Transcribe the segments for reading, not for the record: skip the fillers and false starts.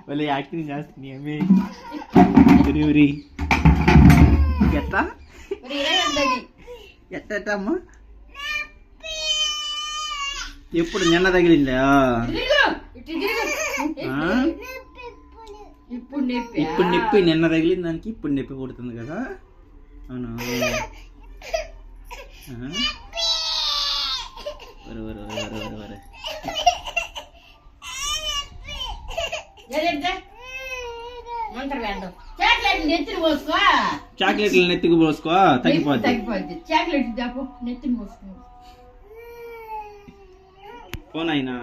వాళ్ళు యాక్టింగ్ చేస్తుంది అమ్మే ఎట్లా ఎట్టమ్మా ఎప్పుడు నిన్న తగిలిందా ఇప్పుడు నొప్పి నిన్న తగిలిన దానికి ఇప్పుడు నొప్పి పుడుతుంది కదా అవును చాక్లెట్లు నెత్తికి పోసుకో తగ్గిపోద్ది పోనైనా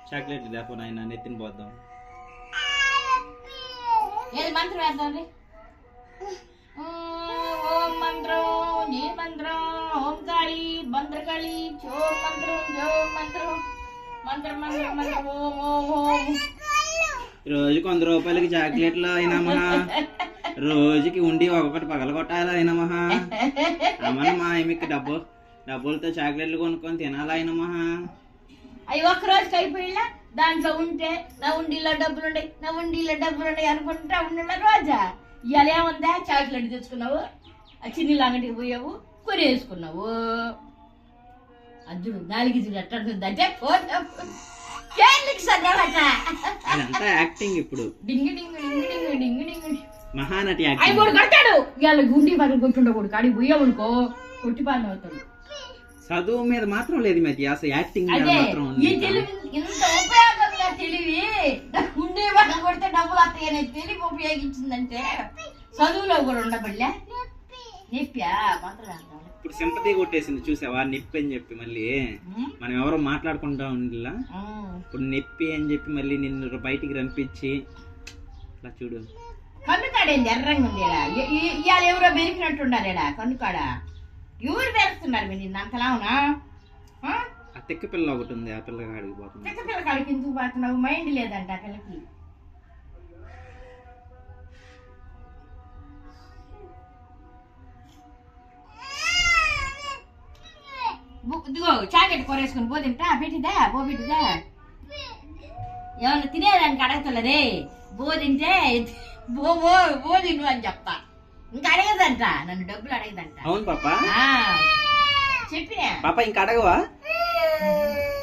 చాక్లెట్ పోనైనా నెత్తిని పోద్దాం మంత్రం వేద్దాం ఓం మంత్రం నీ మంత్రం ఓం కాళీ భద్రకాళి చో మంత్రం జో మంత్రం మంత్రం మంత్రం మంత్రం ఓం ఓం ఓం రోజుకి 100 రూపాయలకి చాక్లెట్లు అయినా మహా రోజుకి ఉండి ఒక్కొక్కటి పగల కొట్టాలి అయినా మహా అమ్మన మా మీకు డబ్బులతో చాక్లెట్లు కొనుక్కొని తినాలి అయినా మహా అవి ఒక్క రోజుకి అయిపోయినా దాంట్లో ఉంటే నా ఉండిలో డబ్బులుండే అనుకుంటా ఉండిన రోజా ఇవాళ ఏముందా చాక్లెట్ తెచ్చుకున్నావు ఆ చిన్నీళ్ళ అంగటికి పోయావు కొనేసుకున్నావు అద్దుడు నాలుగు ఎట్టుంటుందంటే యాక్టింగ్ ఇప్పుడు మహానటి కట్టాడు ఇవాళ గుండి పక్కన కొట్టుండకూడదు కాడికి పోయావు అనుకో కొట్టి పాలన అవుతాడు చదువు మీద మాత్రం లేదు మరి అసలు యాక్టింగ్ ఇంత ఉపయోగంగా తెలివి ఉండే పక్కన కొడితే డబ్బులు వస్తాయనే తెలివి ఉపయోగించిందంటే చదువులో కూడా ఉండబడిలే నొప్పా మాత్రం ఇప్పుడు సింపతి కొట్టేసింది చూసావా నొప్పి అని చెప్పి మళ్ళీ మనం ఎవరో మాట్లాడుకుంటా ఉండిలా ఇప్పుడు నొప్పి అని చెప్పి మళ్ళీ నిన్ను బయటికి రంపించి అలా చూడు కన్ను కాడేంది ఎర్రంగా ఉంది ఇవాళ ఎవరో బెరికినట్టుండాలేడా కన్ను కాడ ఎవరు పెరుస్తున్నారు మీరు నిన్న అంతలా అవునా ఆ తెక్క పిల్ల ఒకటి ఉంది ఆ పిల్ల కాడికి పోతుంది తెక్క పిల్ల కాడికి ఎందుకు పోతున్నావు మైండ్ లేదంట ఆ పిల్లకి ఇదిగో చాకెట్ కొరేసుకుని పోతింటా పెట్టిదా పెట్టిదా ఏమన్నా తినేదానికి అడగతలేదే తింటే బో తిను అని చెప్తా ఇంకా అడగదంట నన్ను డబ్బులు అడగదంట అవును పాప చెప్పినా పాప ఇంకా అడగవా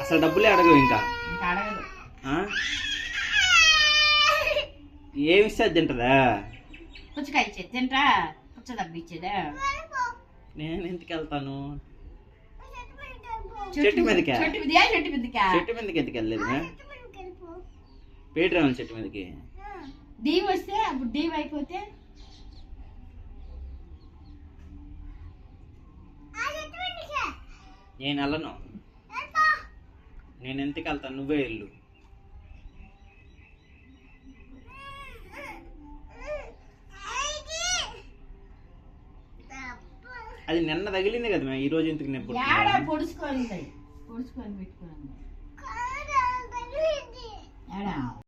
అసలు డబ్బులే అడగవు ఇంకా అడగదు ఏమి ఇస్తుంది తింటదా పుచ్చకాయ ఇచ్చేది తింటా పుచ్చ డబ్బు ఇచ్చేదా నేను ఎందుకు వెళ్తాను చెట్టు మీదకి ఎందుకు వెళ్ళలేదు పేట రావాలి చెట్టు మీదకి డీవ్ వస్తే అప్పుడు డీవ్ అయిపోతే నేను వెళ్ళను నేను ఎందుకు వెళ్తాను నువ్వే వెళ్ళు అది నిన్న తగిలింది కదా ఈ రోజు ఎందుకు నేను పొడుచుకొని పెట్టుకోండి